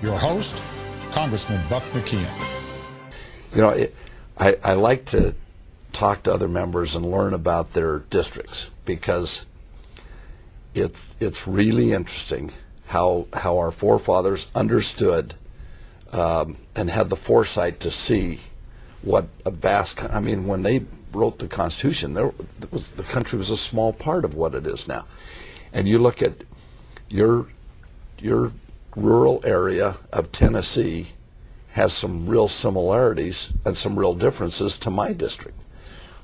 Your host, Congressman Buck McKeon. You know, I like to talk to other members and learn about their districts, because it's really interesting how our forefathers understood and had the foresight to see what a vast, I mean, when they wrote the Constitution, the country was a small part of what it is now. And you look at your rural area of Tennessee has some real similarities and some real differences to my district.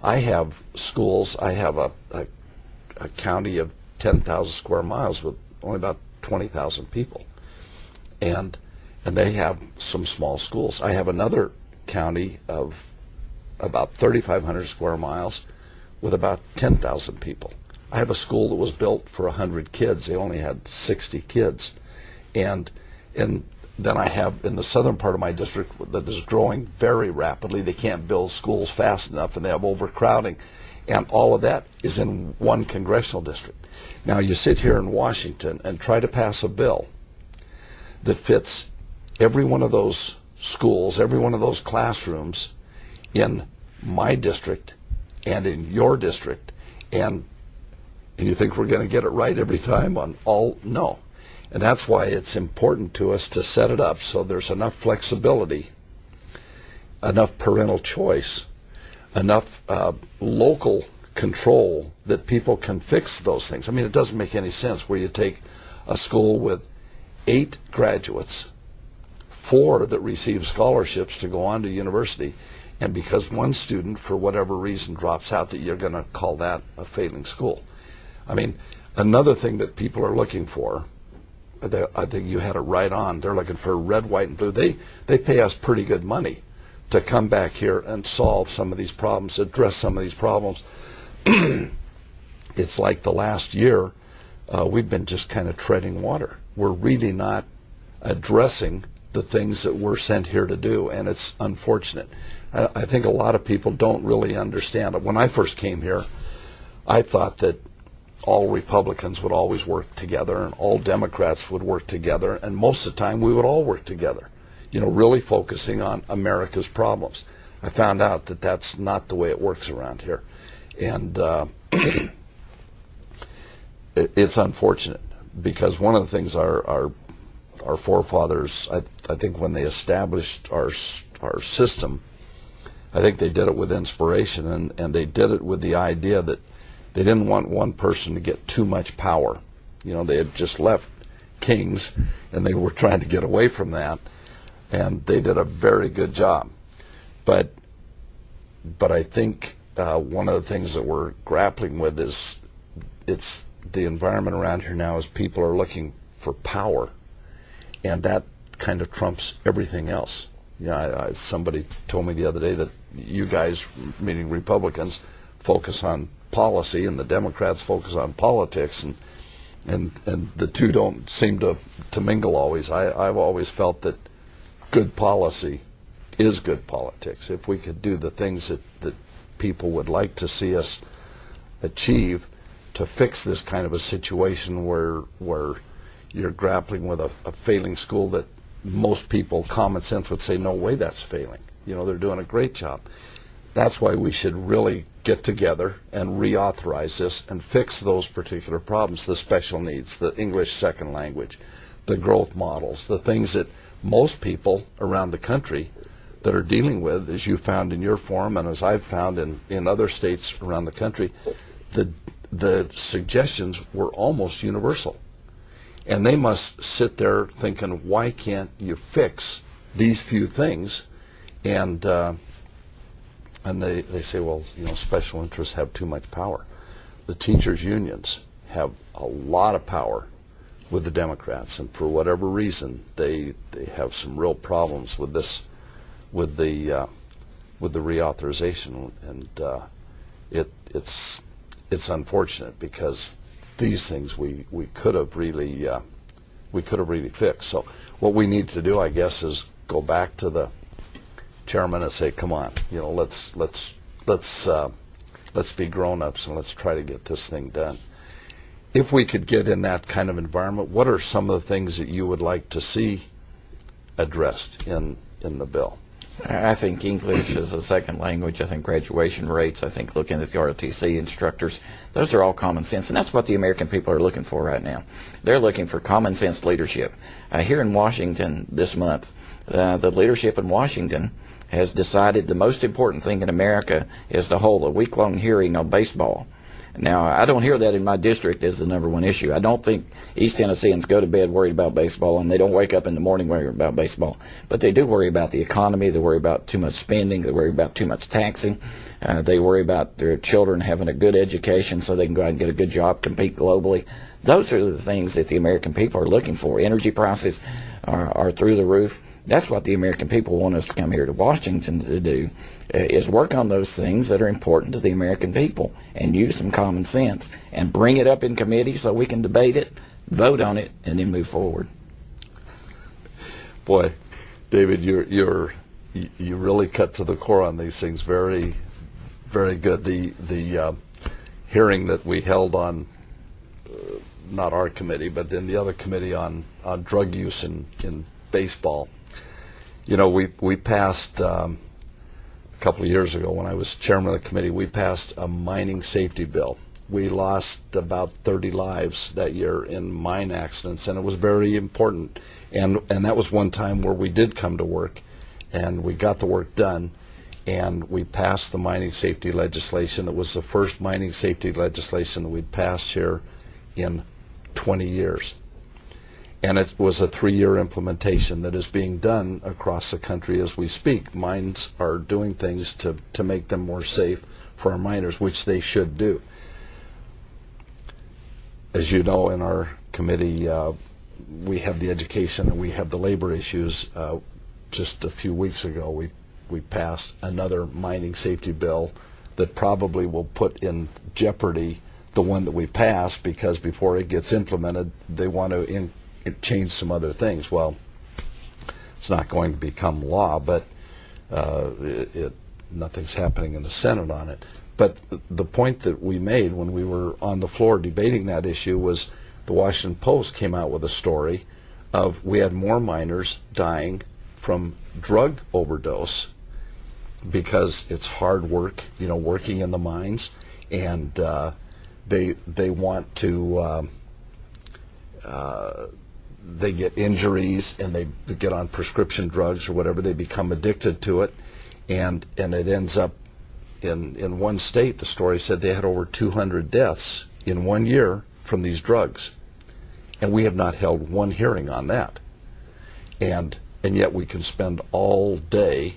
I have schools, I have a county of 10,000 square miles with only about 20,000 people. And they have some small schools. I have another county of about 3,500 square miles with about 10,000 people. I have a school that was built for 100 kids. They only had 60 kids. And then I have in the southern part of my district that is growing very rapidly. They can't build schools fast enough, and they have overcrowding. And all of that is in one congressional district. Now you sit here in Washington and try to pass a bill that fits every one of those schools, every one of those classrooms in my district and in your district, and you think we're going to get it right every time on all? No. And that's why it's important to us to set it up so there's enough flexibility, enough parental choice, enough local control that people can fix those things. I mean, it doesn't make any sense where you take a school with 8 graduates, 4 that receive scholarships to go on to university, and because one student, for whatever reason, drops out, that you're going to call that a failing school. I mean, another thing that people are looking for, I think you had it right on, they're looking for red, white, and blue. They pay us pretty good money to come back here and solve some of these problems, address some of these problems. It's like the last year, we've been just kind of treading water. We're really not addressing the things that we're sent here to do, and it's unfortunate. I think a lot of people don't really understand it. When I first came here, I thought that all Republicans would always work together and all Democrats would work together, and most of the time we would all work together, you know, really focusing on America's problems. I found out that that's not the way it works around here. And it's unfortunate, because one of the things our forefathers, I think when they established our system, I think they did it with inspiration, and they did it with the idea that they didn't want one person to get too much power. You know, they had just left kings, and they were trying to get away from that, and they did a very good job. But I think one of the things that we're grappling with is it's the environment around here now is people are looking for power, and that kind of trumps everything else. Yeah, somebody told me the other day that you guys, meaning Republicans, focus on policy and the Democrats focus on politics, and the two don't seem to mingle always. I've always felt that good policy is good politics. If we could do the things that people would like to see us achieve to fix this kind of a situation where you're grappling with a failing school that most people, common sense, would say, no way that's failing. You know, they're doing a great job. That's why we should really get together and reauthorize this and fix those particular problems, the special needs, the English second language, the growth models, the things that most people around the country that are dealing with, as you found in your forum and as I've found in other states around the country, the suggestions were almost universal. And they must sit there thinking, why can't you fix these few things? And they say, well, you know, special interests have too much power. The teachers' unions have a lot of power with the Democrats, and for whatever reason, they have some real problems with this, with the reauthorization, and it's unfortunate, because these things we could have really fixed. So what we need to do, I guess, is go back to the chairman and say, come on, you know, let's be grown-ups and let's try to get this thing done. If we could get in that kind of environment, what are some of the things that you would like to see addressed in the bill? I think English is a second language. I think graduation rates, I think looking at the ROTC instructors, those are all common sense. And that's what the American people are looking for right now. They're looking for common sense leadership. Here in Washington this month, the leadership in Washington has decided the most important thing in America is to hold a week-long hearing on baseball. Now, I don't hear that in my district as the #1 issue. I don't think East Tennesseans go to bed worried about baseball, and they don't wake up in the morning worried about baseball. But they do worry about the economy. They worry about too much spending. They worry about too much taxing. They worry about their children having a good education so they can go out and get a good job, compete globally. Those are the things that the American people are looking for. Energy prices are through the roof. That's what the American people want us to come here to Washington to do, is work on those things that are important to the American people and use some common sense and bring it up in committee so we can debate it, vote on it, and then move forward. Boy, David, you really cut to the core on these things. Very, very good. The hearing that we held on, not our committee, but then the other committee on drug use in baseball. You know, we passed a couple of years ago when I was chairman of the committee, we passed a mining safety bill. We lost about 30 lives that year in mine accidents, and it was very important. And that was one time where we did come to work, and we got the work done, and we passed the mining safety legislation. It was the first mining safety legislation that we'd passed here in 20 years. And it was a 3-year implementation that is being done across the country as we speak. Mines are doing things to make them more safe for our miners, which they should do. As you know, in our committee, we have the education and we have the labor issues. Just a few weeks ago, we passed another mining safety bill that probably will put in jeopardy the one that we passed, because before it gets implemented, they want to change some other things. Well, it's not going to become law, but nothing's happening in the Senate on it. But the point that we made when we were on the floor debating that issue was the Washington Post came out with a story of we had more miners dying from drug overdose because it's hard work, you know, working in the mines, and they want to they get injuries and they get on prescription drugs or whatever. They become addicted to it, and it ends up in one state. The story said they had over 200 deaths in 1 year from these drugs, and we have not held one hearing on that. And yet we can spend all day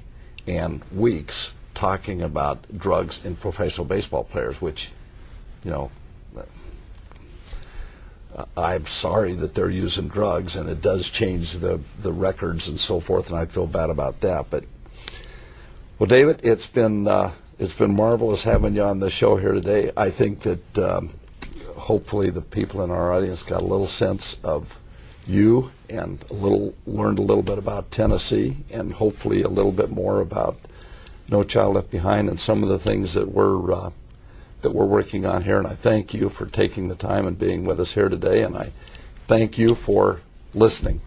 and weeks talking about drugs in professional baseball players, which, you know, I'm sorry that they're using drugs, and it does change the records and so forth, and I feel bad about that. But, well, David, it's been marvelous having you on the show here today. I think that hopefully the people in our audience got a little sense of you and learned a little bit about Tennessee, and hopefully a little bit more about No Child Left Behind and some of the things that we're working on here. And I thank you for taking the time and being with us here today, and I thank you for listening.